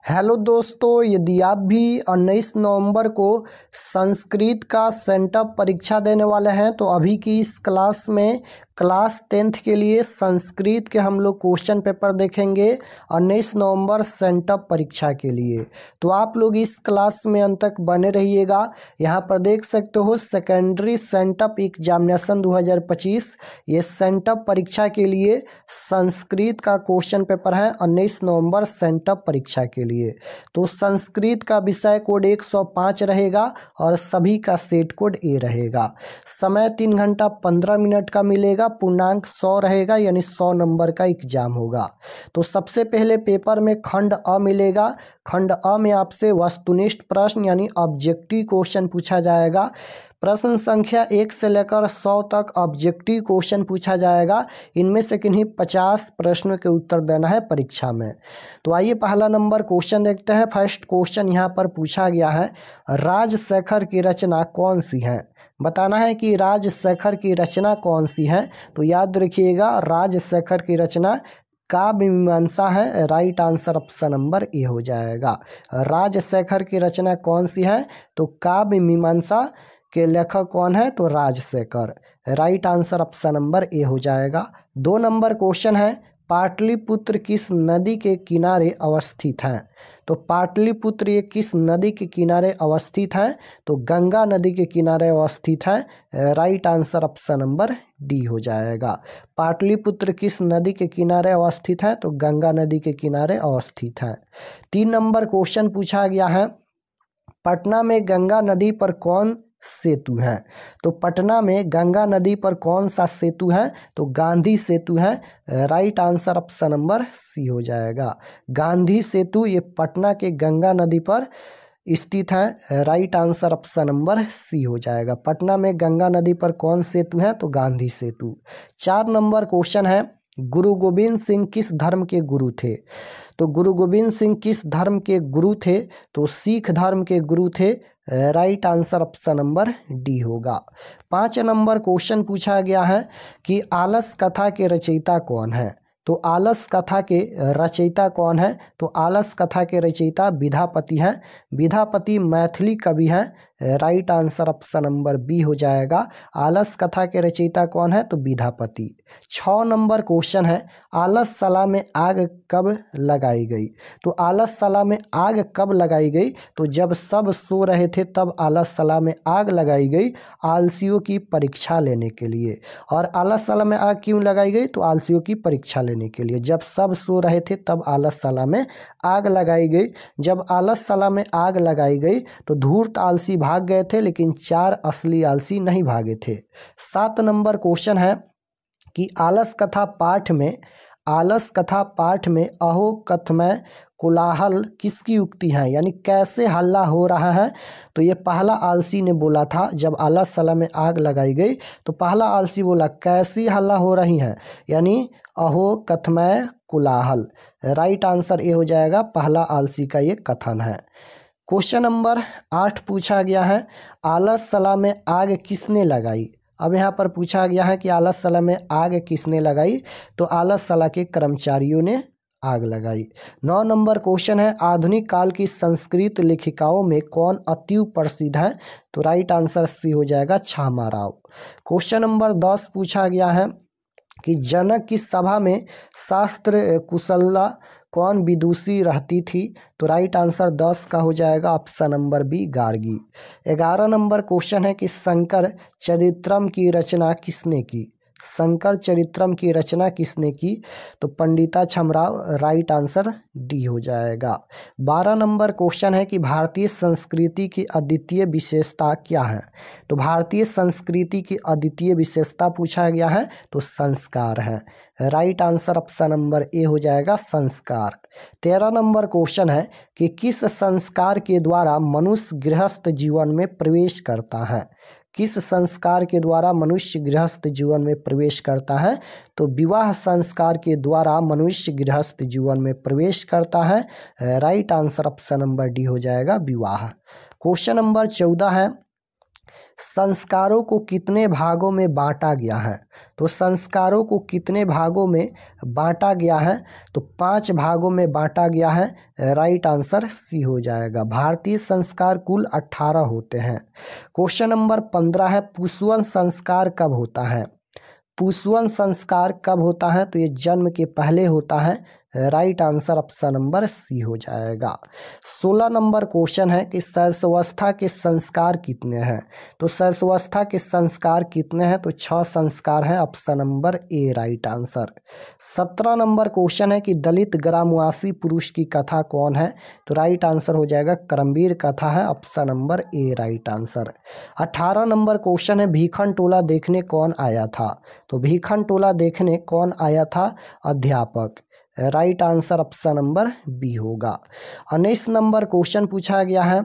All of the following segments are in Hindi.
हेलो दोस्तों, यदि आप भी 19 नवंबर को संस्कृत का सेंटअप परीक्षा देने वाले हैं तो अभी की इस क्लास में क्लास 10th के लिए संस्कृत के हम लोग क्वेश्चन पेपर देखेंगे 19 नवंबर सेंटअप परीक्षा के लिए। तो आप लोग इस क्लास में अंत तक बने रहिएगा। यहाँ पर देख सकते हो सेकेंडरी सेंटअप एग्जामिनेशन 2025, ये सेंटअप परीक्षा के लिए संस्कृत का क्वेश्चन पेपर है 19 नवंबर सेंटअप परीक्षा के लिए। तो संस्कृत का विषय कोड 105 रहेगा और सभी का सेट कोड ए रहेगा। समय 3 घंटा 15 मिनट का मिलेगा, पूर्णांक 100 रहेगा, यानी 100 नंबर का एग्जाम होगा। तो सबसे पहले पेपर में खंड अ मिलेगा। खंड अ में आपसे वस्तुनिष्ठ प्रश्न यानी ऑब्जेक्टिव क्वेश्चन पूछा जाएगा। प्रश्न संख्या 1 से लेकर 100 तक ऑब्जेक्टिव क्वेश्चन पूछा जाएगा। इनमें से किन्हीं 50 प्रश्नों के उत्तर देना है परीक्षा में। तो आइए पहला नंबर क्वेश्चन देखते हैं। फर्स्ट क्वेश्चन यहाँ पर पूछा गया है, राजशेखर की रचना कौन सी है? बताना है कि राजशेखर की रचना कौन सी है। तो याद रखिएगा, राजशेखर की रचना काव्य मीमांसा है। Right answer option number A हो जाएगा। राजशेखर की रचना कौन सी है? तो काव्य मीमांसा के लेखक कौन है? तो Rajshekhar. Right answer option number A हो जाएगा। 2 नंबर क्वेश्चन है, पाटलिपुत्र किस नदी के किनारे अवस्थित है? तो पाटलिपुत्र ये किस नदी के किनारे अवस्थित है? तो गंगा नदी के किनारे अवस्थित है। Right answer option number D हो जाएगा। पाटलिपुत्र किस नदी के किनारे अवस्थित है? तो गंगा नदी के किनारे अवस्थित है। 3 नंबर क्वेश्चन पूछा गया है, पटना में गंगा नदी पर कौन सेतु है? तो पटना में गंगा नदी पर कौन सा सेतु है? तो गांधी सेतु है। Right answer option number C हो जाएगा। गांधी सेतु ये पटना के गंगा नदी पर स्थित है। Right answer option number C हो जाएगा। पटना में गंगा नदी पर कौन सेतु है? तो गांधी सेतु। 4 नंबर क्वेश्चन है, गुरु गोविंद सिंह किस धर्म के गुरु थे? तो गुरु गोविंद सिंह किस धर्म के गुरु थे? तो सिख धर्म के गुरु थे। Right answer option number D होगा। 5 नंबर क्वेश्चन पूछा गया है कि आलस कथा के रचयिता कौन है? तो आलस कथा के रचयिता कौन है? तो आलस कथा के रचयिता विद्यापति हैं। विद्यापति मैथिली कवि हैं। Right answer option number B हो जाएगा। आलस कथा के रचयिता कौन है? तो विद्यापति। 6 नंबर क्वेश्चन है, आलसशाला में आग कब लगाई गई? तो आलसशाला में आग कब लगाई गई? तो जब सब सो रहे थे तब आलसशाला में आग लगाई गई, आलसियों की परीक्षा लेने के लिए। और आलसशाला में आग क्यों लगाई गई? तो आलसियों की परीक्षा लेने के लिए। जब सब सो रहे थे तब आलसशाला में आग लगाई गई। जब आलसशाला में आग लगाई गई तो धूर्त आलसी भाग गए थे, लेकिन 4 असली आलसी नहीं भागे थे। 7 नंबर क्वेश्चन है कि आलस कथा पाठ में अहो कथमय कोलाहल किसकी उक्ति है? यानी कैसे हल्ला हो रहा है? तो ये पहला आलसी ने बोला था जब आलसशाला में आग लगाई गई, तो पहला आलसी बोला कैसी हल्ला हो रही है, यानी अहो कथमय कोलाहल। राइट आंसर ए हो जाएगा। पहला आलसी का ये कथन है। क्वेश्चन नंबर 8 पूछा गया है, आलसशाला में आग किसने लगाई? अब यहाँ पर पूछा गया है कि आलसशाला में आग किसने लगाई? तो आलसशाला के कर्मचारियों ने आग लगाई। 9 नंबर क्वेश्चन है, आधुनिक काल की संस्कृत लेखिकाओं में कौन अति प्रसिद्ध है? तो राइट आंसर सी हो जाएगा, छामा राव। क्वेश्चन नंबर 10 पूछा गया है कि जनक की सभा में शास्त्र कुशला कौन विदुषी रहती थी? तो राइट आंसर 10 का हो जाएगा option number B, Gargi. 11 number question है कि शंकर चरित्रम की रचना किसने की? शंकर चरित्रम की रचना किसने की? तो पंडिता छमराव। राइट आंसर डी हो जाएगा। 12 नंबर क्वेश्चन है कि भारतीय संस्कृति की अद्वितीय विशेषता क्या है? तो भारतीय संस्कृति की अद्वितीय विशेषता पूछा गया है, तो संस्कार है। Right answer option number A हो जाएगा, संस्कार। 13 नंबर क्वेश्चन है कि किस संस्कार के द्वारा मनुष्य गृहस्थ जीवन में प्रवेश करता है? किस संस्कार के द्वारा मनुष्य गृहस्थ जीवन में प्रवेश करता है? तो विवाह संस्कार के द्वारा मनुष्य गृहस्थ जीवन में प्रवेश करता है। Right answer option number D हो जाएगा, विवाह। क्वेश्चन नंबर 14 है, संस्कारों को कितने भागों में बांटा गया है? तो संस्कारों को कितने भागों में बांटा गया है? तो 5 भागों में बांटा गया है। राइट आंसर सी हो जाएगा। भारतीय संस्कार कुल 18 होते हैं। क्वेश्चन नंबर 15 है, पुंसवन संस्कार कब होता है? पुंसवन संस्कार कब होता है? तो ये जन्म के पहले होता है। Right answer option number C हो जाएगा। 16 नंबर क्वेश्चन है कि शैशवावस्था के संस्कार कितने हैं? तो शैशवावस्था के संस्कार कितने हैं? तो 6 संस्कार हैं। ऑप्शन नंबर ए राइट आंसर। 17 नंबर क्वेश्चन है कि दलित ग्रामवासी पुरुष की कथा कौन है? तो राइट आंसर हो जाएगा करमवीर कथा है। ऑप्शन नंबर ए राइट आंसर। 18 नंबर क्वेश्चन है, भीखन टोला देखने कौन आया था? तो भीखन टोला देखने कौन आया था? अध्यापक। Right answer option number B होगा। 19 नंबर क्वेश्चन पूछा गया है,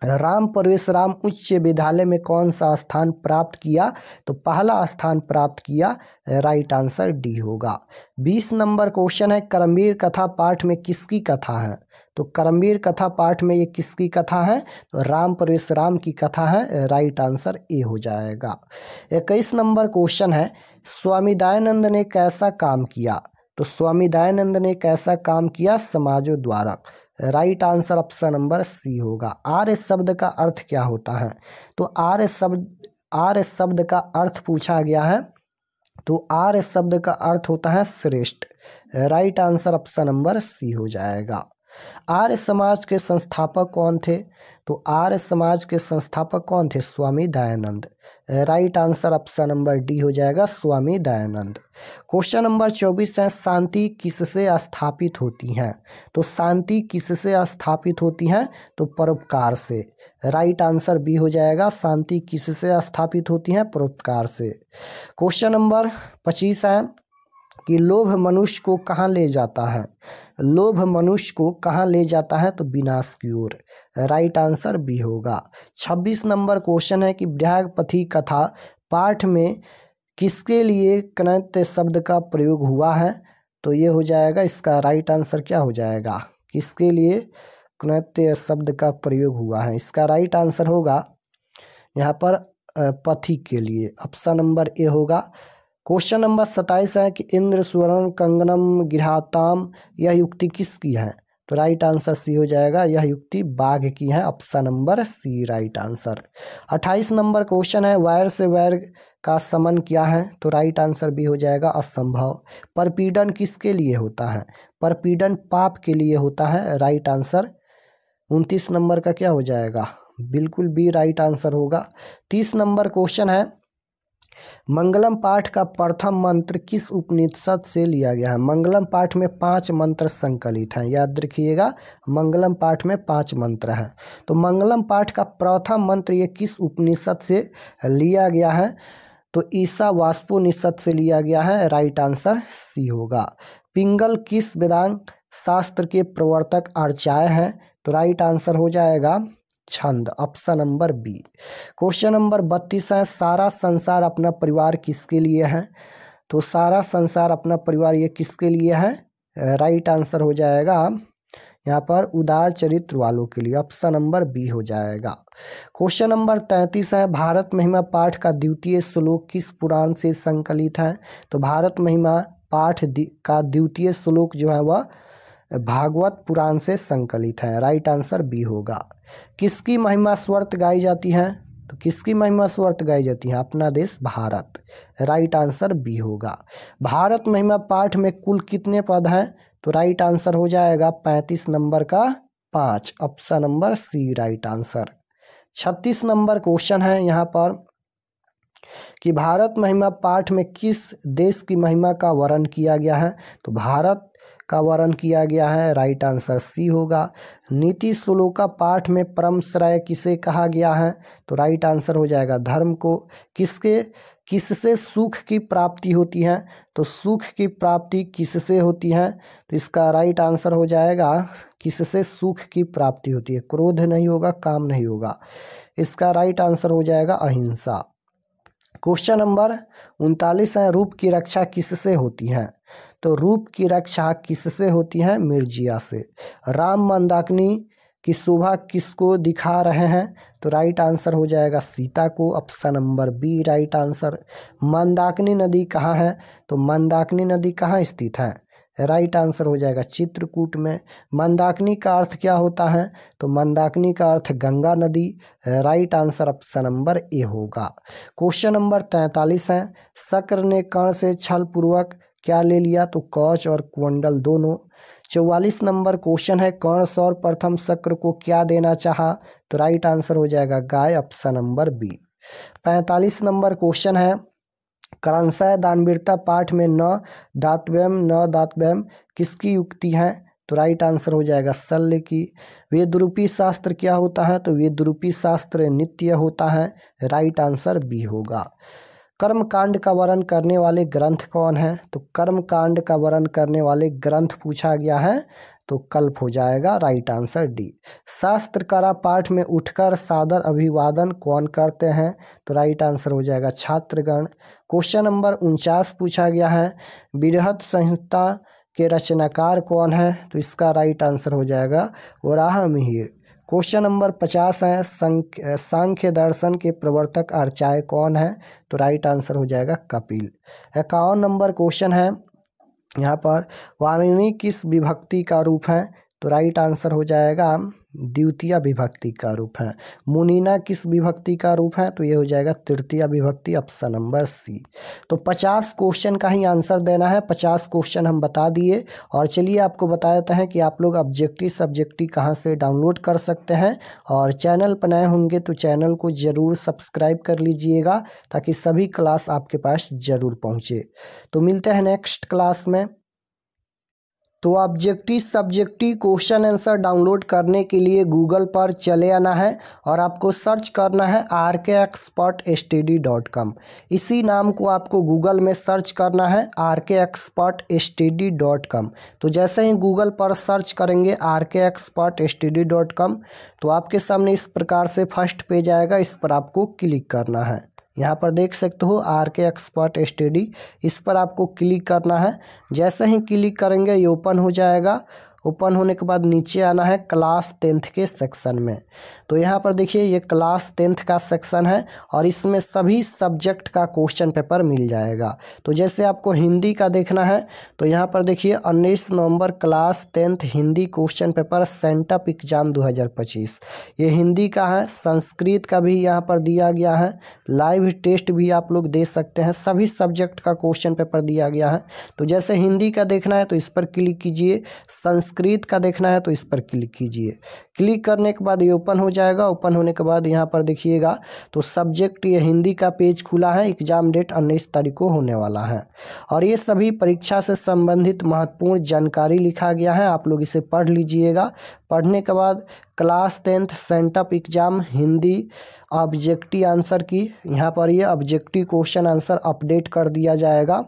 राम परवेशराम उच्च विद्यालय में कौन सा स्थान प्राप्त किया? तो पहला स्थान प्राप्त किया। राइट आंसर डी होगा। 20 नंबर क्वेश्चन है, करमवीर कथा पाठ में किसकी कथा है? तो करमवीर कथा पाठ में ये किसकी कथा है? तो राम परवेशराम की कथा है। राइट आंसर ए हो जाएगा। 21 नंबर क्वेश्चन है, स्वामी दयानंद ने कैसा काम किया? तो स्वामी दयानंद ने कैसा काम किया? समाजों द्वारा। Right answer option number C होगा। आर्य शब्द का अर्थ क्या होता है? तो आर्य शब्द का अर्थ पूछा गया है। तो आर्य शब्द का अर्थ होता है श्रेष्ठ। Right answer option number C हो जाएगा। आर्य समाज के संस्थापक कौन थे? तो आर्य समाज के संस्थापक कौन थे? Swami Dayanand. Right answer option number D हो जाएगा, स्वामी दयानंद। क्वेश्चन नंबर 24 है, शांति किससे स्थापित होती है? तो शांति किससे स्थापित होती है? तो परोपकार से। राइट आंसर बी हो जाएगा, शांति किससे स्थापित होती है? परोपकार से। क्वेश्चन नंबर 25 है कि लोभ मनुष्य को कहाँ ले जाता है? लोभ मनुष्य को कहाँ ले जाता है? तो विनाश की ओर। राइट आंसर बी होगा। 26 नंबर क्वेश्चन है कि ब्रह्मपथी कथा पाठ में किसके लिए कृत्य शब्द का प्रयोग हुआ है? तो ये हो जाएगा, इसका राइट आंसर क्या हो जाएगा? किसके लिए कृत्य शब्द का प्रयोग हुआ है? इसका राइट आंसर होगा यहाँ पर पथी के लिए। ऑप्शन नंबर ए होगा। क्वेश्चन नंबर 27 है कि इंद्र सुवर्ण कंगनम गृहाताम, यह युक्ति किसकी है? तो राइट आंसर सी हो जाएगा, यह युक्ति बाघ की है। Option number C right answer. 28 number question है, वैर से वैर का समन क्या है? तो राइट आंसर भी हो जाएगा, असंभव। परपीड़न किसके लिए होता है? परपीड़न पाप के लिए होता है। राइट आंसर 29 नंबर का क्या हो जाएगा? बिल्कुल बी राइट आंसर होगा। 30 नंबर क्वेश्चन है, मंगलम पाठ का प्रथम मंत्र किस उपनिषद से लिया गया है? मंगलम पाठ में 5 मंत्र संकलित हैं, याद रखिएगा। मंगलम पाठ में 5 मंत्र हैं। तो मंगलम पाठ का प्रथम मंत्र ये किस उपनिषद से लिया गया है? तो ईशावास्योपनिषद से लिया गया है। राइट आंसर सी होगा। पिंगल किस वेदांत शास्त्र के प्रवर्तक आचार्य हैं? तो राइट आंसर हो जाएगा छंद। Option number B. Question number 32 है, सारा संसार अपना परिवार किसके लिए है? तो सारा संसार अपना परिवार ये किसके लिए है? राइट आंसर हो जाएगा यहाँ पर उदार चरित्र वालों के लिए। ऑप्शन नंबर बी हो जाएगा। क्वेश्चन नंबर 33 है, भारत महिमा पाठ का द्वितीय श्लोक किस पुराण से संकलित है? तो भारत महिमा पाठ का द्वितीय श्लोक जो है वह भागवत पुराण से संकलित है। राइट आंसर बी होगा। किसकी महिमा स्वर्त गाई जाती है? तो किसकी महिमा स्वर्त गाई जाती है? अपना देश भारत। राइट आंसर बी होगा। भारत महिमा पाठ में कुल कितने पद हैं? तो राइट आंसर हो जाएगा 35 नंबर का 5। Option number C right answer. 36 number question है यहाँ पर कि भारत महिमा पाठ में किस देश की महिमा का वर्णन किया गया है? तो भारत का वर्णन किया गया है। राइट आंसर सी होगा। नीति श्लोका पाठ में परम श्रेय किसे कहा गया है? तो राइट आंसर हो जाएगा धर्म को। किससे सुख की प्राप्ति होती है? तो सुख की प्राप्ति किससे होती है? तो इसका राइट आंसर हो जाएगा किससे सुख की प्राप्ति होती है? क्रोध नहीं होगा, काम नहीं होगा। इसका राइट आंसर हो जाएगा अहिंसा। क्वेश्चन नंबर 39 है, रूप की रक्षा किससे होती है? तो रूप की रक्षा किससे होती है? मिर्जिया से। राम मंदाकिनी की शोभा किसको दिखा रहे हैं? तो राइट आंसर हो जाएगा सीता को, option number B right answer. Mandakini नदी कहाँ है? तो मंदाकिनी नदी कहाँ स्थित है? राइट आंसर हो जाएगा चित्रकूट में। मंदाकिनी का अर्थ क्या होता है? तो मंदाकिनी का अर्थ गंगा नदी। Right answer option number A होगा। क्वेश्चन नंबर 43 है, शक्र ने कर्ण से छल पूर्वक क्या ले लिया? तो कवच और कुंडल दोनों। 44 नंबर क्वेश्चन है, कर्ण सर्वप्रथम शक्र को क्या देना चाहा? तो राइट आंसर हो जाएगा गाय, option number B. 45 number question है, क्रमशः दानवीरता पाठ में न दातव्यम किसकी युक्ति है? तो राइट आंसर हो जाएगा शल्य की। वेदरूपी शास्त्र क्या होता है? तो वेदरूपी शास्त्र नित्य होता है। राइट आंसर बी होगा। कर्मकांड का वर्णन करने वाले ग्रंथ कौन है? तो कर्मकांड का वर्णन करने वाले ग्रंथ पूछा गया है तो कल्प हो जाएगा। Right answer D. शास्त्रकारा पाठ में उठकर सादर अभिवादन कौन करते हैं? तो राइट आंसर हो जाएगा छात्रगण। क्वेश्चन नंबर 49 पूछा गया है, बृहद संहिता के रचनाकार कौन है? तो इसका राइट आंसर हो जाएगा वराहमिहिर। क्वेश्चन नंबर 50 है, सांख्य दर्शन के प्रवर्तक आचार्य कौन है? तो राइट आंसर हो जाएगा कपिल। 51 नंबर क्वेश्चन है, यहाँ पर वाणिनी किस विभक्ति का रूप है? तो राइट आंसर हो जाएगा द्वितीय विभक्ति का रूप है। मुनीना किस विभक्ति का रूप है? तो ये हो जाएगा तृतीय विभक्ति, ऑप्शन नंबर सी। तो 50 क्वेश्चन का ही आंसर देना है। 50 क्वेश्चन हम बता दिए और चलिए आपको बता देते हैं कि आप लोग ऑब्जेक्टिव सब्जेक्टिव कहाँ से डाउनलोड कर सकते हैं। और चैनल पर नए होंगे तो चैनल को ज़रूर सब्सक्राइब कर लीजिएगा ताकि सभी क्लास आपके पास ज़रूर पहुँचे। तो मिलते हैं नेक्स्ट क्लास में। तो objective subjective question answer download करने के लिए गूगल पर चले आना है और आपको सर्च करना है rkexpertstudy.com। इसी नाम को आपको गूगल में सर्च करना है rkexpertstudy.com। तो जैसे ही गूगल पर सर्च करेंगे rkexpertstudy.com तो आपके सामने इस प्रकार से फर्स्ट पेज आएगा, इस पर आपको क्लिक करना है। यहाँ पर देख सकते हो RK एक्सपर्ट स्टडी, इस पर आपको क्लिक करना है। जैसे ही क्लिक करेंगे ये ओपन हो जाएगा। ओपन होने के बाद नीचे आना है क्लास 10th के सेक्शन में। तो यहाँ पर देखिए ये क्लास 10th का सेक्शन है और इसमें सभी सब्जेक्ट का क्वेश्चन पेपर मिल जाएगा। तो जैसे आपको हिंदी का देखना है तो यहाँ पर देखिए 19 नवंबर class 10th Hindi question paper sent up exam 2025, ये हिंदी का है। संस्कृत का भी यहाँ पर दिया गया है, लाइव टेस्ट भी आप लोग दे सकते हैं। सभी सब्जेक्ट का क्वेश्चन पेपर दिया गया है। तो जैसे हिंदी का देखना है तो इस पर क्लिक कीजिए, संस्कृत का देखना है तो इस पर क्लिक कीजिए। क्लिक करने के बाद ये ओपन हो जाएगा। ओपन होने के बाद यहाँ पर देखिएगा तो सब्जेक्ट ये हिंदी का पेज खुला है। एग्जाम डेट 19 तारीख को होने वाला है और ये सभी परीक्षा से संबंधित महत्वपूर्ण जानकारी लिखा गया है, आप लोग इसे पढ़ लीजिएगा। पढ़ने के बाद class 10th sent up exam Hindi objective answer की यहाँ पर ये ऑब्जेक्टिव क्वेश्चन आंसर अपडेट कर दिया जाएगा।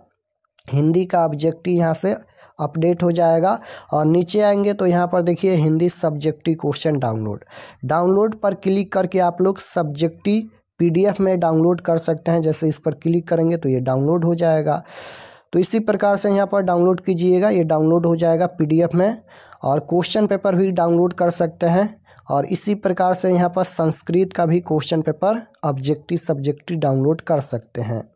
हिंदी का ऑब्जेक्टिव यहाँ से अपडेट हो जाएगा और नीचे आएंगे तो यहाँ पर देखिए हिंदी सब्जेक्टिव क्वेश्चन डाउनलोड पर क्लिक करके आप लोग सब्जेक्टिव PDF में डाउनलोड कर सकते हैं। जैसे इस पर क्लिक करेंगे तो ये डाउनलोड हो जाएगा। तो इसी प्रकार से यहाँ पर डाउनलोड कीजिएगा, ये डाउनलोड हो जाएगा PDF में। और क्वेश्चन पेपर भी डाउनलोड कर सकते हैं और इसी प्रकार से यहाँ पर संस्कृत का भी question paper objective subjective download कर सकते हैं।